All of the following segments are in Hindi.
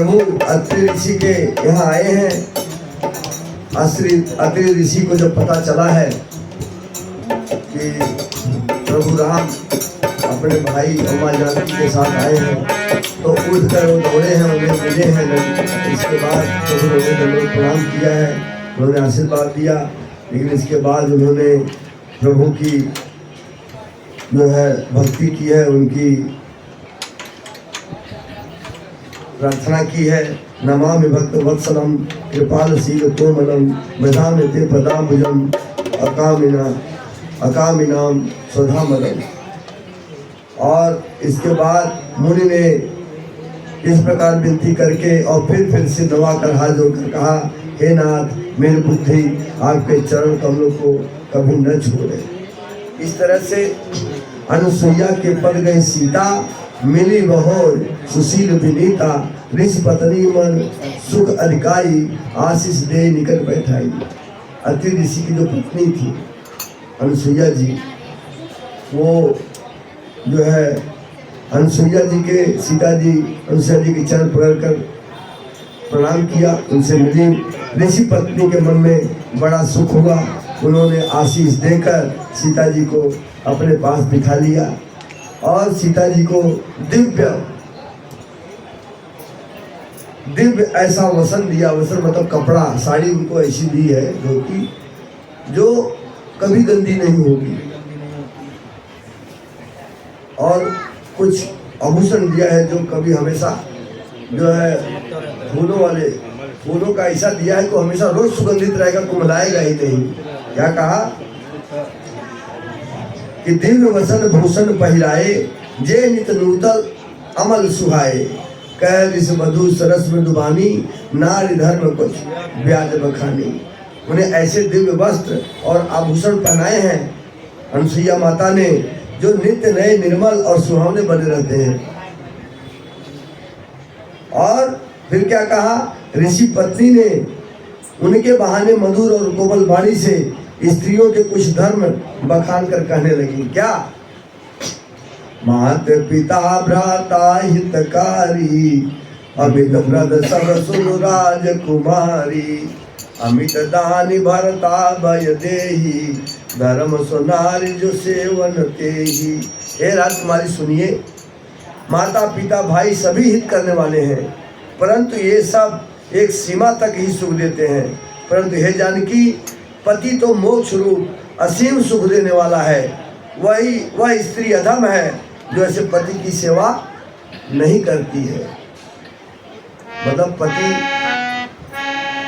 प्रभु अत्रि ऋषि के यहाँ आए हैं। अत्रि ऋषि को जब पता चला है कि प्रभु राम अपने भाई और माँ जानकी के साथ आए हैं, तो उठकर वो दौड़े हैं, उन्हें मिले हैं। इसके बाद प्रभु ने उन्हें प्रणाम किया है, उन्होंने आशीर्वाद दिया। लेकिन इसके बाद उन्होंने प्रभु की जो है भक्ति की है, उनकी प्रार्थना की है। नमामि भक्त वत्सलम कृपालशील कोमलम भजामि ते पदाम्बुजम अकामिनाम स्वधामलम। और इसके बाद मुनि ने इस प्रकार विनती करके और फिर से दबा कर हाथ जोड़कर कहा, हे नाथ, मेरी बुद्धि आपके चरण कमलों को कभी न छोड़े। इस तरह से अनुसुईया के पद गई सीता, मिली बहोर सुशील विनीता, ऋषि पत्नी मन सुख अधिकाई, आशीष दे निकट बैठाई। अत्रि ऋषि की जो पत्नी थी अनुसुईया जी, वो जो है अनुसुईया जी के सीता जी अनुसुईया जी के चरण पकड़कर प्रणाम किया, उनसे मिली। ऋषि पत्नी के मन में बड़ा सुख हुआ, उन्होंने आशीष देकर सीता जी को अपने पास बिठा लिया और सीता जी को दिव्य ऐसा वसन दिया। वसन मतलब कपड़ा, साड़ी उनको ऐसी दी है धोती जो कभी गंदी नहीं होगी, और कुछ आभूषण दिया है जो कभी हमेशा जो है फूलों का ऐसा दिया है कि हमेशा रोज सुगंधित रहेगा, कुमलाएगा ही नहीं। क्या कहा कि दिव्य वसन भूषण पहिराए, जे नित नूतन अमल सुहाए, कह इस मधु सरस में डुबानी, नारी धर्म कुछ ब्याज बखानी। उन्हें ऐसे दिव्य वस्त्र और आभूषण पहनाए हैं अनुसुईया माता ने, जो नित्य नए निर्मल और सुहावने बने रहते हैं। और फिर क्या कहा, ऋषि पत्नी ने उनके बहाने मधुर और कोमल वाणी से स्त्रियों के कुछ धर्म बखान कर कहने लगी। क्या, मात पिता भ्राता हितकारी, अमित व्रत सब सुन राजकुमारी, अमित दानी भरता भय देही, धर्म सुनारी जो सेवन तेही। हे राजकुमारी सुनिए, माता पिता भाई सभी हित करने वाले हैं, परंतु ये सब एक सीमा तक ही सुख देते हैं। परंतु हे जानकी, पति तो मोक्ष रूप असीम सुख देने वाला है। वह स्त्री अधम है जो ऐसे पति की सेवा नहीं करती है। मतलब पति,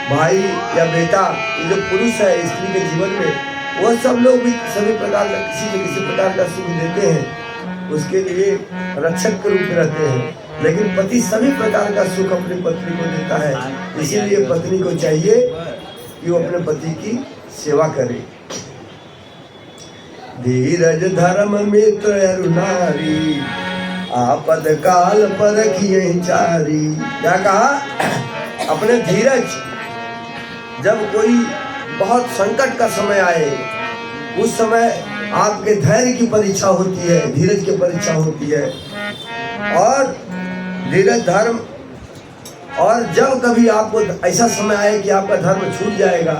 भाई या बेटा, ये जो पुरुष है स्त्री के जीवन में, वह सब लोग भी सभी प्रकार का किसी न किसी प्रकार का सुख देते हैं, उसके लिए रक्षक के रूप में रहते हैं। लेकिन पति सभी प्रकार का सुख अपनी पत्नी को देता है, इसीलिए पत्नी को चाहिए कि वो अपने पति की सेवा करे। धीरज धर्म मित्र अरुणारी, आपद काल परखिए चारी। क्या कहा, अपने धीरज, जब कोई बहुत संकट का समय आए उस समय आपके धैर्य की परीक्षा होती है, धीरज की परीक्षा होती है। और धीरज धर्म, और जब कभी आपको ऐसा समय आए कि आपका धर्म छूट जाएगा,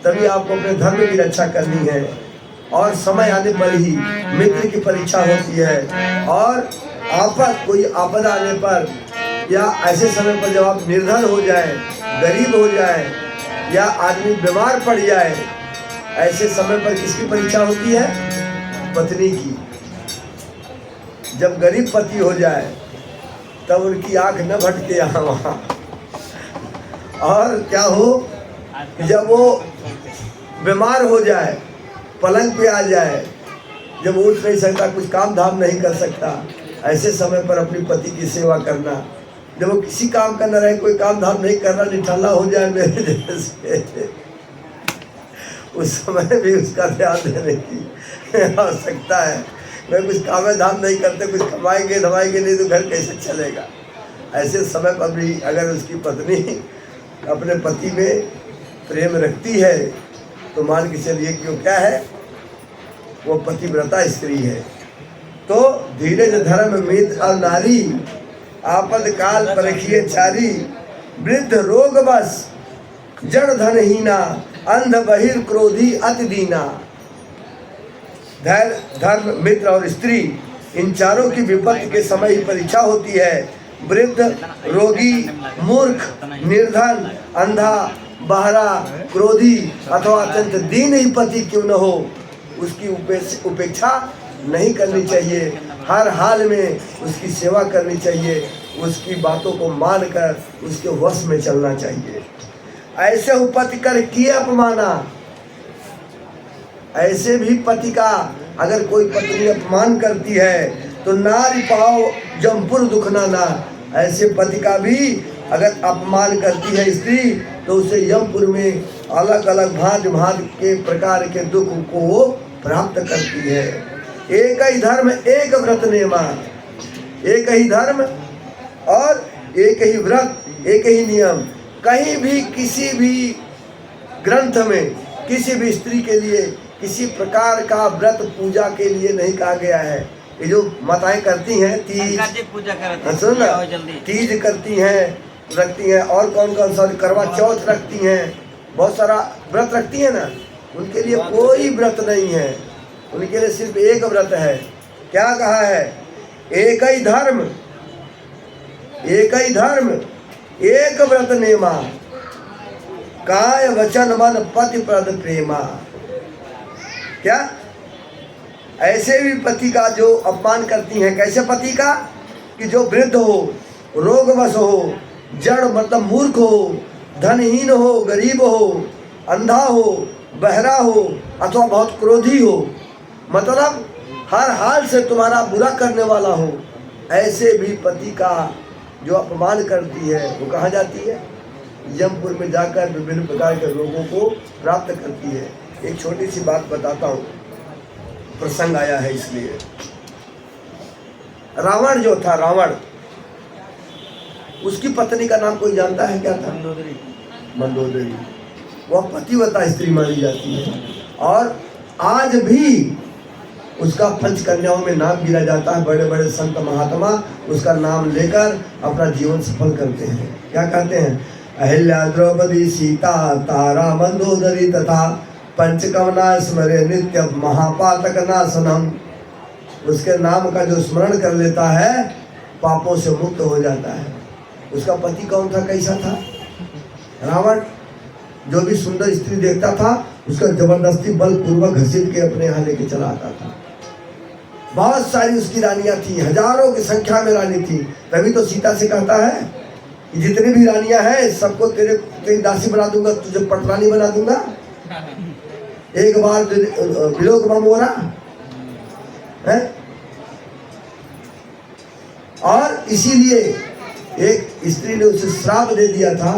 तभी आपको अपने धर्म की रक्षा करनी है। और समय आने पर ही मित्र की परीक्षा होती है। और कोई आपद आने पर या ऐसे समय पर जब आप निर्धन हो जाए, गरीब हो जाए, या आदमी बीमार पड़ जाए, ऐसे समय पर किसकी परीक्षा होती है, पत्नी की। जब गरीब पति हो जाए तब उनकी आंख न भटके यहाँ वहाँ। और क्या हो, जब वो बीमार हो जाए, पलंग पे आ जाए, जब उठ नहीं सकता, कुछ काम धाम नहीं कर सकता, ऐसे समय पर अपनी पति की सेवा करना। जब वो किसी काम का न रहे, कोई काम धाम नहीं करना, निठाला हो जाए मेरे जैसे, उस समय भी उसका ध्यान देने की आवश्यकता है। वे कुछ काम धाम नहीं करते, कुछ कमाएंगे धमाएंगे नहीं तो घर कैसे चलेगा। ऐसे समय पर भी अगर उसकी पत्नी अपने पति में प्रेम रखती है तो मान के चलिए कि वो क्या है, वो पतिव्रता स्त्री है। तो धीरज धर्म मित्र और नारी, आपद काल परखिए चारी, वृद्ध रोग बस जड़ धनहीना, अंध बहिर क्रोधी अति दीना। धैर्य, धर्म, मित्र और स्त्री, इन चारों की विपत्ति के समय ही परीक्षा होती है। वृद्ध, रोगी, मूर्ख, निर्धन, अंधा, बहरा, क्रोधी अथवा अत्यंत दीन ही पति क्यों न हो, उसकी उपेक्षा नहीं करनी चाहिए। हर हाल में उसकी सेवा करनी चाहिए, उसकी बातों को मानकर उसके वश में चलना चाहिए। ऐसे उपति कर किए अपमाना, ऐसे भी पति का अगर कोई पत्नी अपमान करती है तो नारी पाओ जमपुर दुख ना। ऐसे पति का भी अगर अपमान करती है स्त्री तो उसे यमपुर में अलग अलग भांति भांति के प्रकार के दुख को वो प्राप्त करती है। एक ही धर्म एक व्रत नेमा, एक ही धर्म और एक ही व्रत, एक ही नियम। कहीं भी किसी भी ग्रंथ में किसी भी स्त्री के लिए किसी प्रकार का व्रत पूजा के लिए नहीं कहा गया है। ये जो माताएं करती हैं तीज पूजा तीज करती हैं, रखती हैं, और कौन कौन सा करवा चौथ रखती हैं, बहुत सारा व्रत रखती हैं ना, उनके लिए कोई व्रत नहीं है, उनके लिए सिर्फ एक व्रत है। क्या कहा है? एक ही धर्म एक व्रत नेमा, काय वचन मन पति प्रद प्रेमा। क्या? ऐसे भी पति का जो अपमान करती हैं, कैसे पति का? कि जो वृद्ध हो, रोगवश हो, जड़ मतलब मूर्ख हो, धनहीन हो, गरीब हो, अंधा हो, बहरा हो अथवा बहुत क्रोधी हो, मतलब हर हाल से तुम्हारा बुरा करने वाला हो, ऐसे भी पति का जो अपमान करती है वो कहाँ जाती है? यमपुर में जाकर विभिन्न प्रकार के रोगों को प्राप्त करती है। एक छोटी सी बात बताता हूँ, प्रसंग आया है इसलिए। रावण जो था, रावण, उसकी पत्नी का नाम कोई जानता है? क्या था? मंदोदरी। वह पतिव्रता स्त्री मानी जाती है और आज भी उसका पंचकन्याओं में नाम गिरा जाता है। बड़े बड़े संत महात्मा उसका नाम लेकर अपना जीवन सफल करते हैं। क्या कहते हैं? अहिल्या, द्रौपदी, सीता, तारा, मंदोदरी तथा पंचकमना स्मरे नित्य महापातक नाशनम। उसके नाम का जो स्मरण कर लेता है पापों से मुक्त हो जाता है। उसका पति कौन था? कैसा था? रावण। जो भी सुंदर स्त्री देखता था उसका जबरदस्ती बलपूर्वक घसीट के अपने यहाँ लेके चला आता था। बहुत सारी उसकी रानियां थी, हजारों की संख्या में रानी थी। तभी तो सीता से कहता है कि जितनी भी रानियां हैं सबको तेरी दासी बना दूंगा, तुझे पटरानी बना दूंगा। एक बार विलोक मोरा है। और इसीलिए एक स्त्री ने उसे श्राप दे दिया था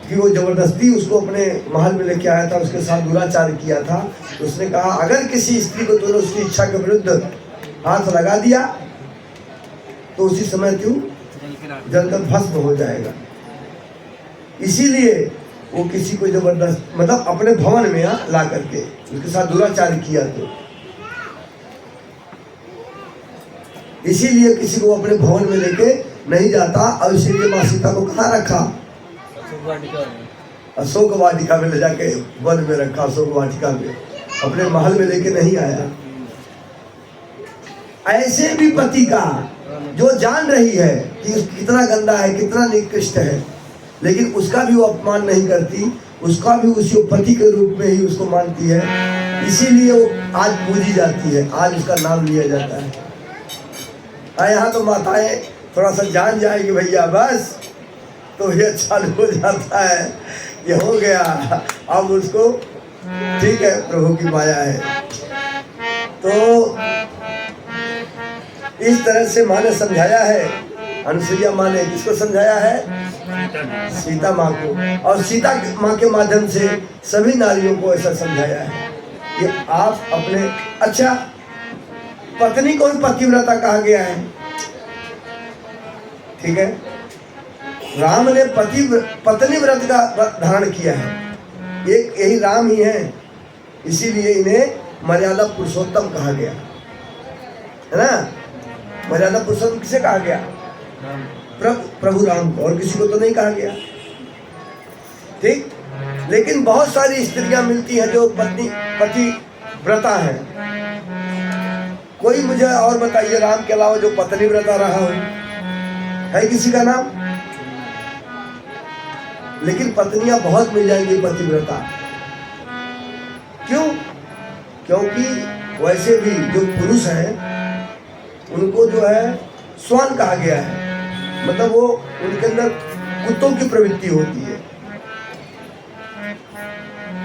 कि वो जबरदस्ती उसको अपने महल में लेके आया था, उसके साथ दुराचार किया था। उसने कहा अगर किसी स्त्री को तूने उसकी इच्छा के विरुद्ध हाथ लगा दिया तो उसी समय तू जलकर भस्म हो जाएगा। इसीलिए वो किसी को जबरदस्त मतलब अपने भवन में ला करके उसके साथ दुराचार किया। तो इसीलिए किसी को अपने भवन में लेके नहीं जाता। और इसीलिए माँ सीता को कहाँ रखा? अशोक वाटिका में ले जाके वन में रखा। अशोक वाटिका में, अपने महल में लेके नहीं आया। ऐसे भी पति का जो जान रही है कि कितना गंदा है, कितना निकृष्ट है, लेकिन उसका भी वो अपमान नहीं करती, उसका भी उसी पति के रूप में ही उसको मानती है। इसीलिए वो आज पूजी जाती है, आज उसका नाम लिया जाता है। यहाँ तो माताएं थोड़ा सा जान जाएगी भैया बस, तो ये चालू हो जाता है, ये हो गया, अब उसको ठीक है प्रभु की माया है। तो इस तरह से माँ ने समझाया है, अनुसुईया माँ ने किसको समझाया है? सीता माँ को। और सीता माँ के माध्यम से सभी नारियों को ऐसा समझाया है कि आप अपने, अच्छा पत्नी को भी पतिव्रता कहा गया है, ठीक है। राम ने पत्नी व्रत का धारण किया है, एक यही राम ही है, इसीलिए इन्हें मर्यादा पुरुषोत्तम कहा गया है ना। मर्यादा पुरुषोत्तम किसे कहा गया? प्रभु राम को, और किसी को तो नहीं कहा गया। ठीक, लेकिन बहुत सारी स्त्रियां मिलती हैं जो पति व्रता है। कोई मुझे और बताइए राम के अलावा जो पत्नी व्रता रहा हो, है किसी का नाम? लेकिन पत्नियां बहुत मिल जाएंगी पतिव्रता। क्यों? क्योंकि वैसे भी जो पुरुष हैं उनको जो है स्वान कहा गया है, मतलब वो उनके अंदर कुत्तों की प्रवृत्ति होती है,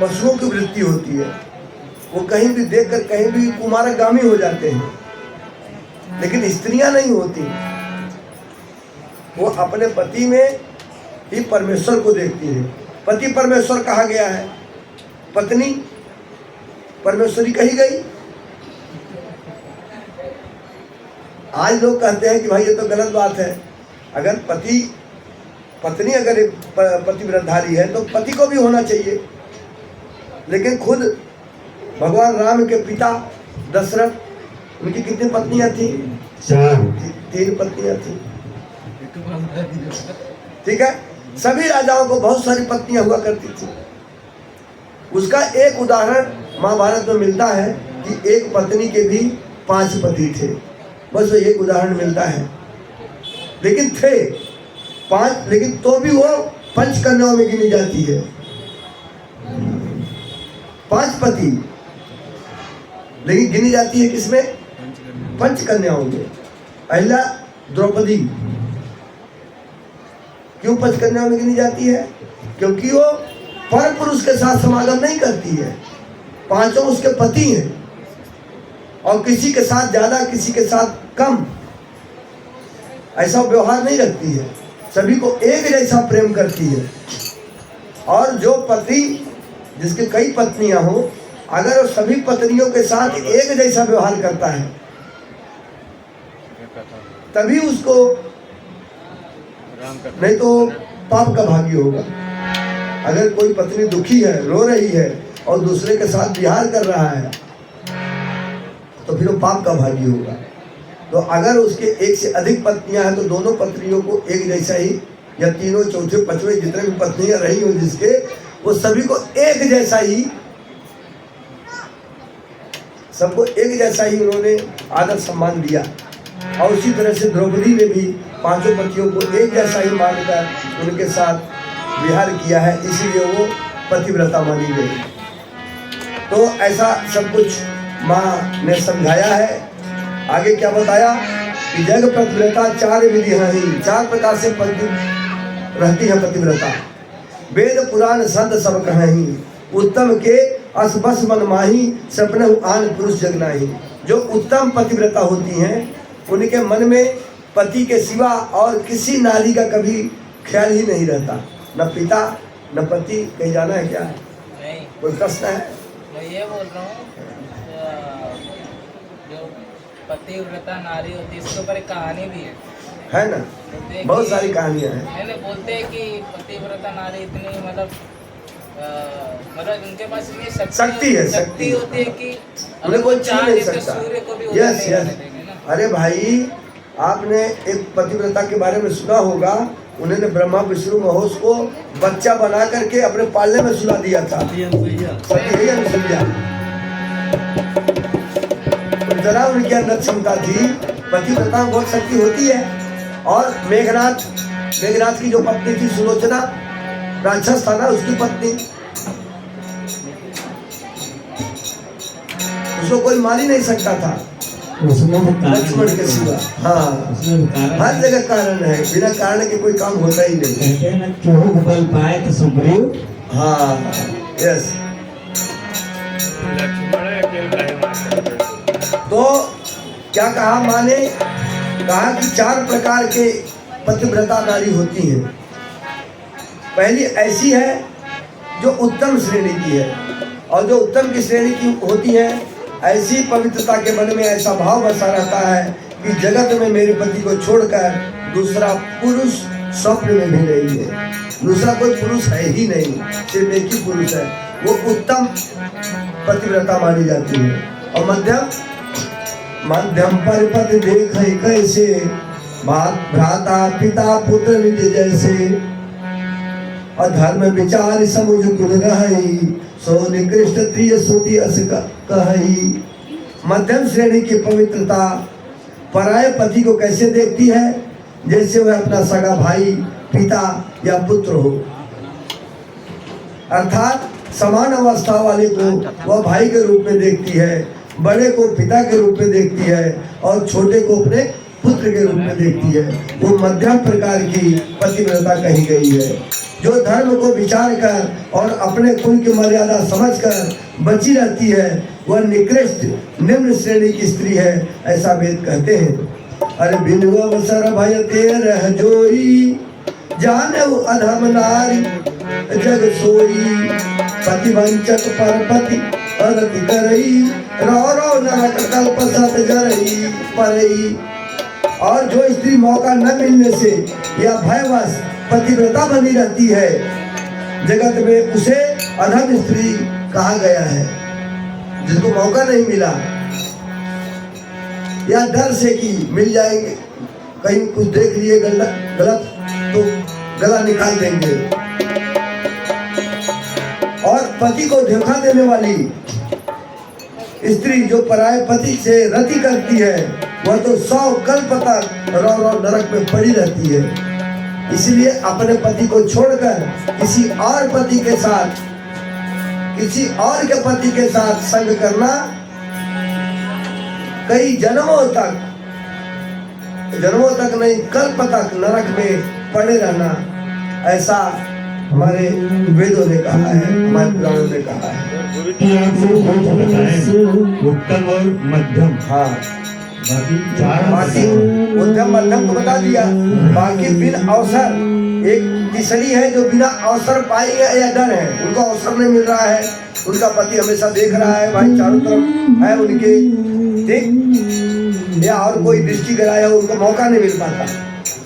पशुओं की वृत्ति होती है। वो कहीं भी देखकर कहीं भी कुमारगामी हो जाते हैं। लेकिन स्त्रियां नहीं होती, वो अपने पति में ही परमेश्वर को देखती है। पति परमेश्वर कहा गया है, पत्नी परमेश्वरी कही गई। आज लोग कहते हैं कि भाई ये तो गलत बात है। अगर पत्नी अगर एक पतिव्रतधारी है तो पति को भी होना चाहिए। लेकिन खुद भगवान राम के पिता दशरथ, उनकी कितनी पत्नियां थी? 3 पत्नियां थी। ठीक है, सभी राजाओं को बहुत सारी पत्नियां हुआ करती थी। उसका एक उदाहरण महाभारत में मिलता है कि एक पत्नी के भी 5 पति थे। बस एक उदाहरण मिलता है, लेकिन थे 5, लेकिन तो भी वो 5 कन्याओं में गिनी जाती है। 5 पति, लेकिन गिनी जाती है किसमें? 5 कन्याओं में। अहिल्या द्रौपदी क्यों 5 कन्याओं में गिनी जाती है? क्योंकि वो पर पुरुष के साथ समागम नहीं करती है। 5 उसके पति हैं, और किसी के साथ ज्यादा किसी के साथ कम ऐसा व्यवहार नहीं रखती है। सभी को एक जैसा प्रेम करती है। और जो पति जिसके कई पत्नियां हो, अगर वो सभी पत्नियों के साथ एक जैसा व्यवहार करता है तभी उसको, नहीं तो पाप का भागी होगा। अगर कोई पत्नी दुखी है, रो रही है और दूसरे के साथ विहार कर रहा है तो फिर वो पाप का भागी होगा। तो अगर उसके एक से अधिक पत्नियां हैं तो दोनों पत्नियों को एक जैसा ही, या तीनों, चौथे, पांचवें जितने भी पत्नियां रही हो जिसके, वो सभी को एक जैसा ही, सबको एक जैसा ही उन्होंने आदर सम्मान दिया। और उसी तरह से द्रौपदी ने भी 5 पतियों को एक जैसा ही मानकर उनके साथ विहार किया है, इसीलिए वो पतिव्रता मानी गई। तो ऐसा सब कुछ माँ ने समझाया है। आगे क्या बताया कि जग पतिव्रता 4 विधि ही, 4 प्रकार से रहती है पतिव्रता। वेद पुराण संत सब कहीं, उत्तम के अस बस मन माही, सपने आन पुरुष जग नाही। जो उत्तम पतिव्रता होती हैं उनके मन में पति के सिवा और किसी नारी का कभी ख्याल ही नहीं रहता, न पिता न पति। कहीं जाना है क्या? नहीं। कोई प्रश्न है? मैं ये बोल रहा हूँ, जो पतिव्रता नारी होती है इसके ऊपर एक कहानी भी है ना? बहुत सारी कहानियां हैं। मैंने बोलते हैं कि पतिव्रता नारी इतनी मतलब उनके पास इतनी शक्ति होती है कि उन्हें कोई छू नहीं सकता। सूर्य को भी यस यस। अरे भाई, आपने एक पतिव्रता के बारे में सुना होगा, उन्होंने ब्रह्मा विष्णु महेश को बच्चा बना करके अपने पालने में सुला दिया था। जरा उनके अंदर क्षमता थी। पतिव्रता में बहुत शक्ति होती है। और मेघनाथ की जो पत्नी थी सुलोचना, राक्षस था ना, उसकी पत्नी, उसको कोई मार ही नहीं सकता था लक्ष्मण के सिवा। हाँ, हर जगह कारण है, बिना कारण के कोई काम होता ही नहीं। बल पाए तो सुग्रीव। हाँ यस। तो क्या कहा माँ ने? कहा कि 4 प्रकार के पतिव्रता नारी होती हैं। पहली ऐसी है जो उत्तम श्रेणी की है, और जो उत्तम की श्रेणी की होती है ऐसी पवित्रता के मन में ऐसा भाव बसा रहता है कि जगत में मेरे पति को छोड़कर दूसरा पुरुष स्वप्न में भी नहीं है। दूसरा कोई पुरुष है ही नहीं, सिर्फ एक ही पुरुष है। वो उत्तम पतिव्रता मानी जाती है। और मध्यम मध्यम परिपति देख कैसे, भ्राता पिता पुत्र निज जैसे, अधर्म विचार समुझ गुण रही, सो निकृष्ट त्रिय श्रुति अस कही। मध्यम श्रेणी की पवित्रता पराये पति को कैसे देखती है? जैसे वह अपना सगा भाई, पिता या पुत्र हो। अर्थात समान अवस्था वाले को वह भाई के रूप में देखती है, बड़े को पिता के रूप में देखती है और छोटे को अपने पुत्र के रूप में देखती है। वो मध्यम प्रकार की पतिव्रता कही गई है, जो धर्म को विचार कर और अपने कुल की मर्यादा समझकर बची रहती है, वह निकृष्ट निम्न श्रेणी की स्त्री है, ऐसा वेद कहते हैं। अरे बिनु अवसर भय तेरह जोई, जाने अधम नारी जग सोई, पति वंचक परपति अरति करई, रो रो नरक कल्प सत जरई परई। और जो स्त्री मौका न मिलने से या भयवश पतिव्रता बनी रहती है, जगत में उसे अधम स्त्री कहा गया है। जिसको मौका नहीं मिला या डर से कि मिल जाएंगे, कहीं कुछ देख लिए गलत तो गला निकाल देंगे। और पति को धोखा देने वाली स्त्री जो पराये पति से रति करती है, वह तो 100 कल्प तक रो रो नरक में पड़ी रहती है। इसलिए अपने पति को छोड़कर किसी और के पति के साथ संग करना, कई जन्मों तक नहीं, कल्प तक नरक में पड़े रहना, ऐसा हमारे वेदों ने कहा है, हमारे पुराणों ने कहा है। उत्तम और मध्यम, हाँ बाकी उत्तम मध्यम को बता दिया। बाकी बिन अवसर, एक तीसरी है जो बिना अवसर पाई है या डर है, उनको अवसर नहीं मिल रहा है, उनका पति हमेशा देख रहा है, भाई चारों तरफ है उनके, ठीक, या और कोई दृष्टि कराया हो, उनको मौका नहीं मिल पाता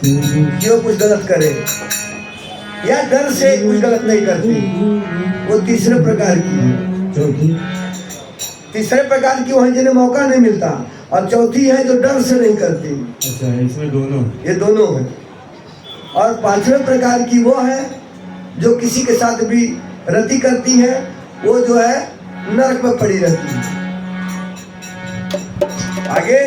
कि वो कुछ गलत करे, या डर से कुछ गलत नहीं करती। वो तीसरे प्रकार की है। तीसरे प्रकार की वो है जिन्हें मौका नहीं मिलता, और चौथी है जो डर से नहीं करती। अच्छा, इसमें दोनों, ये दोनों है। और पांचवें प्रकार की वो है जो किसी के साथ भी रति करती है, वो जो है नरक में पड़ी रहती है। आगे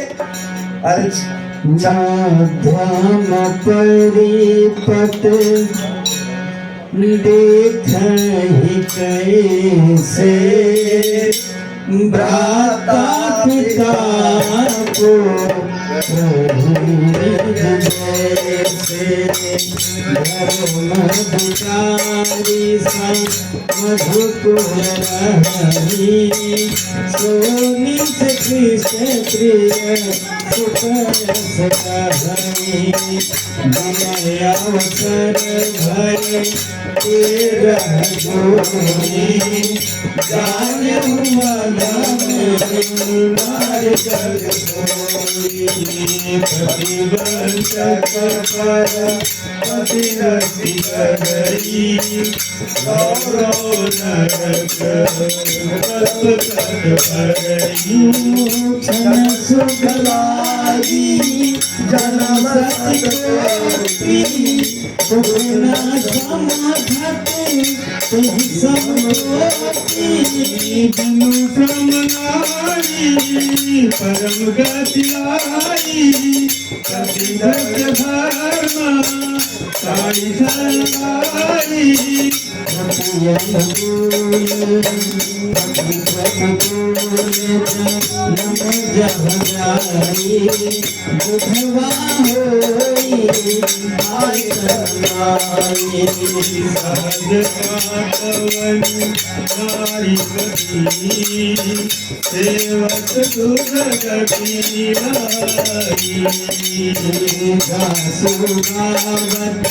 देखहि कैसे, भ्राता पिता को जैसे, धर्म विचारी मधुपुर रही, सोनी से कृष्ण प्रिय सुपरस कही, विनय अवसर भरे तेरह जोई, जाने जग सोई, प्रतिवंशक पर पतिरति करई, गौरव नरक कल्प करई, क्षण सुख लागी जन्म सतकोटि, पुण्य समाधते तुहि समोति, बिनु समनाई परम गति आई, प्रतिदत्त धर्म साई सरलाई, बुधवा होई आई सरलाई, सहज पावन नारी पति, सेवक दुर्गति लाई, सुगावत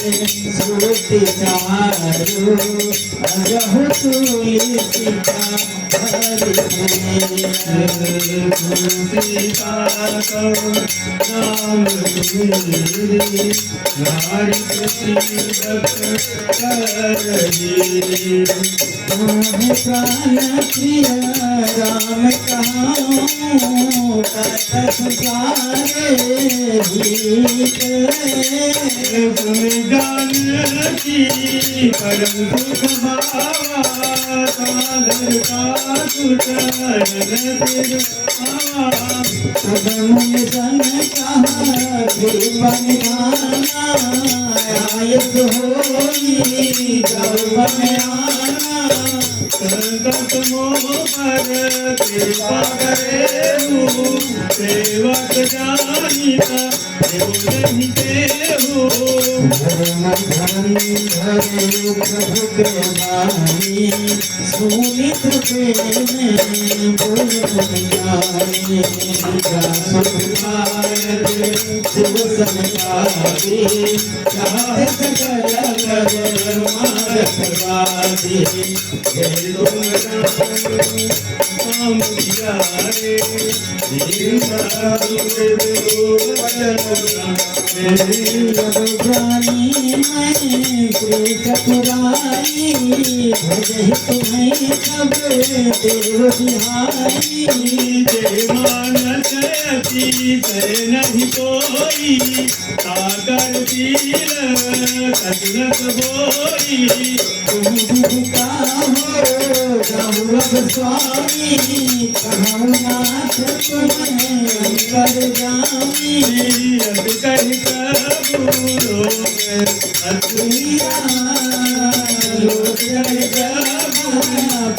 श्रुति चारु, अरहु तुलसिका हरि, सीता को नाम सुमिरी, नारी प्रति भक्त करही। प्राण प्रिय राम कहाऊं कथ सारे गीत सुन जानकी परम सुख भावा साधन का सुचरण सिर आवा। पदम सन कहा कृपन गाना आयत होई गौवन आना। संतत मोह पर कृपा करेहु सेवक जानिता जो नहीं देहु। धर्म धरे प्रभु कृपानी सुनित प्रेम बोल दुनियानी। शिव संसारी चाहे सकल कर मारवादी। हे तुम राम जियारे दीन साधु जानी मैं श्री चतुराई भजहि तुम्हें सब देव बिहारी। जय मानस अति तय नहीं कोई सागर पीर कजनत बोई। तुम विदिता हो गौरव स्वामी कहूँ नाथ तुम्हें अंतर जामी। अब कही कबूलो में अतुलिया लोचन जगा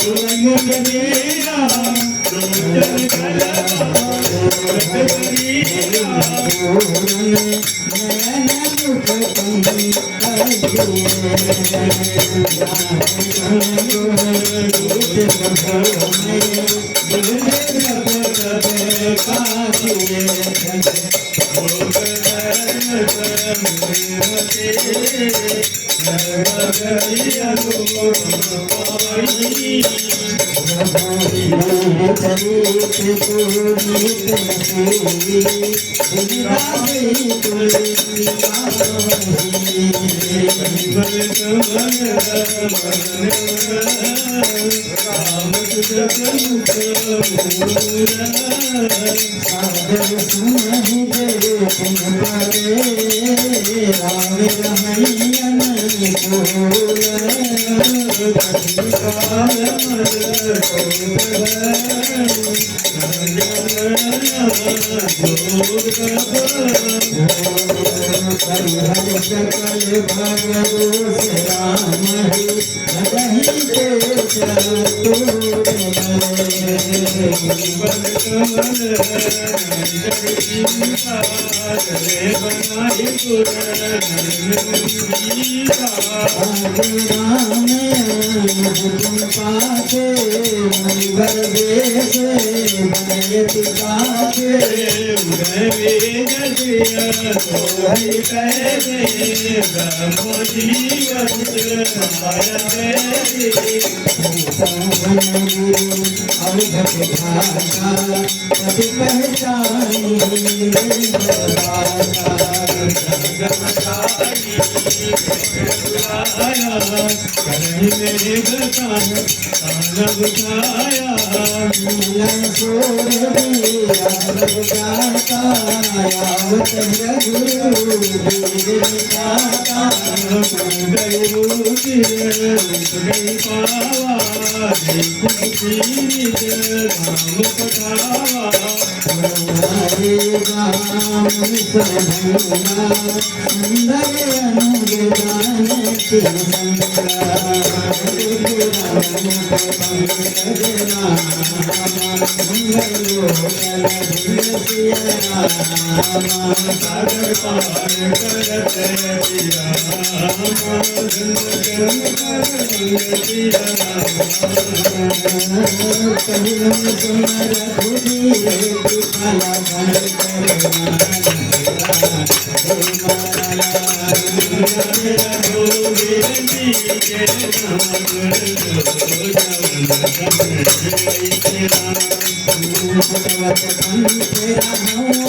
पुरंग मेरा लोचन कलवा करीरा। नयन मुख तुम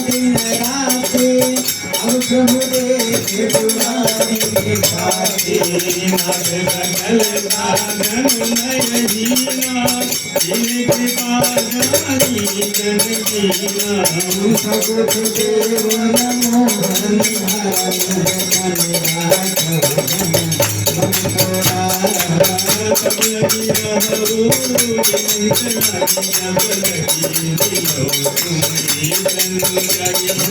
दिन रात के अब प्रभु देखे पुराने काटे नाथ सकल साधन नय दीना जिन कृपा जानी जन कीना सब कुछ देव नमो बलिहारी जन सब लगिया हो जिन लगी जब लगी दिलो तुम्हारी जन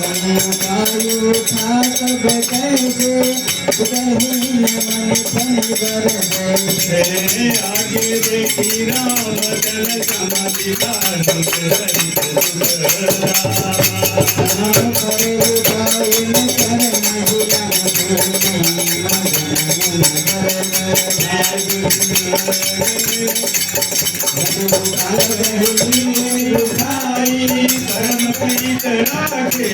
जागी गायो था तब कैसे कहीं मन फन कर गए आगे देखी राम चल समाधि दारुक सरित राम करे गायन कर महिला परम प्रीत राखे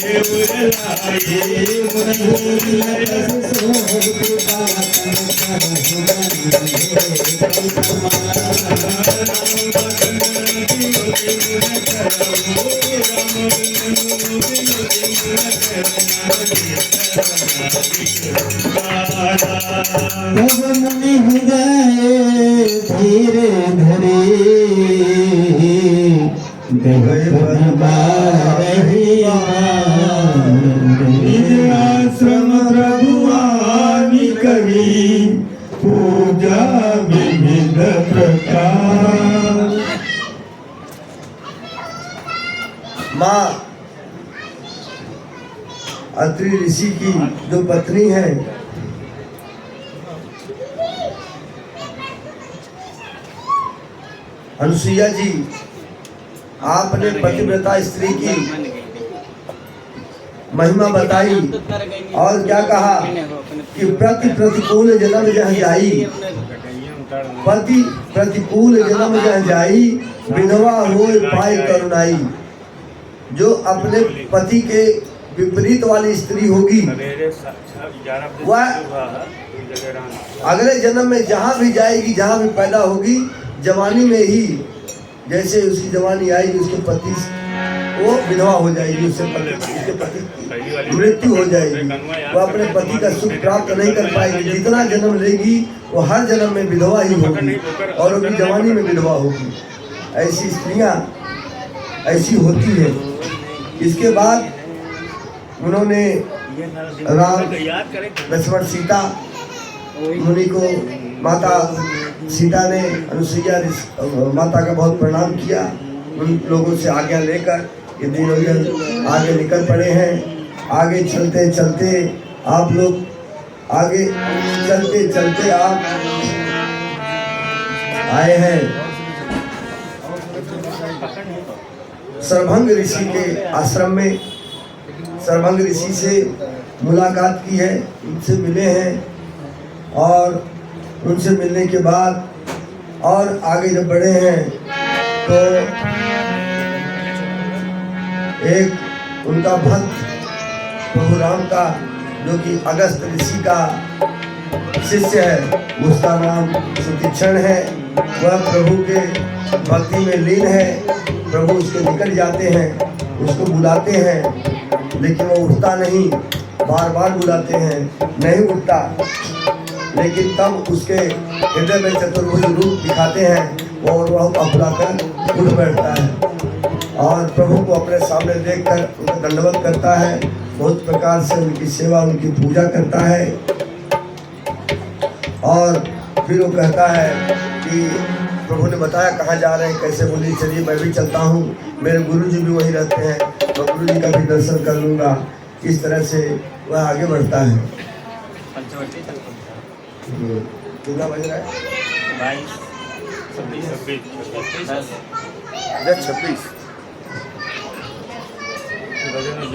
मुनि हृदय धीरे धरे आश्रम प्रभुआनि करी पूजा विविध प्रकार। माँ अत्रि ऋषि की जो पत्नी है अनुसुईया जी, आपने पतिव्रता स्त्री की महिमा बताई और क्या कहा कि प्रतिकूल जन्म जहाँ जाई, पति प्रतिकूल जन्म जहाँ जाई, विधवा होए पाए करुणाई। जो अपने पति के विपरीत वाली स्त्री होगी वह अगले जन्म में जहाँ भी जाएगी, जहाँ भी पैदा होगी, जवानी में ही जैसे उसकी जवानी आएगी उसके पति वो विधवा हो जाएगी, उसके पति की मृत्यु हो जाएगी, वो अपने पति का सुख प्राप्त नहीं कर पाएगी। जितना जन्म लेगी वो हर जन्म में विधवा ही होगी और उसकी जवानी में विधवा होगी। ऐसी स्त्रियां ऐसी होती है। इसके बाद उन्होंने राम लक्ष्मण सीता मुनि को, माता सीता ने अनुसुईया माता का बहुत प्रणाम किया। उन लोगों से आज्ञा लेकर ये तीनों जन आगे निकल पड़े हैं। आगे चलते चलते आप लोग आगे चलते चलते आप आए हैं सरभंग ऋषि के आश्रम में। सरभंग ऋषि से मुलाकात की है, उनसे मिले हैं और उनसे मिलने के बाद और आगे जब बढ़े हैं तो एक उनका भक्त प्रभु राम का, जो कि अगस्त ऋषि का शिष्य है, उसका नाम सुतीक्षण है। वह प्रभु के भक्ति में लीन है। प्रभु उसके निकट जाते हैं, उसको बुलाते हैं, लेकिन वो उठता नहीं। बार बार बुलाते हैं, नहीं उठता। लेकिन तब उसके हृदय में चतुर्भुज रूप दिखाते हैं और वह अपनाकर उठ बैठता है और प्रभु को अपने सामने देखकर उनको दंडवत करता है। बहुत प्रकार से उनकी सेवा, उनकी पूजा करता है और फिर वो कहता है कि प्रभु ने बताया कहाँ जा रहे हैं, कैसे। बोली चलिए मैं भी चलता हूँ, मेरे गुरु जी भी वहीं रहते हैं, तो गुरु जी का भी दर्शन कर लूँगा। इस तरह से वह आगे बढ़ता है। कितना बज रहा है? 26।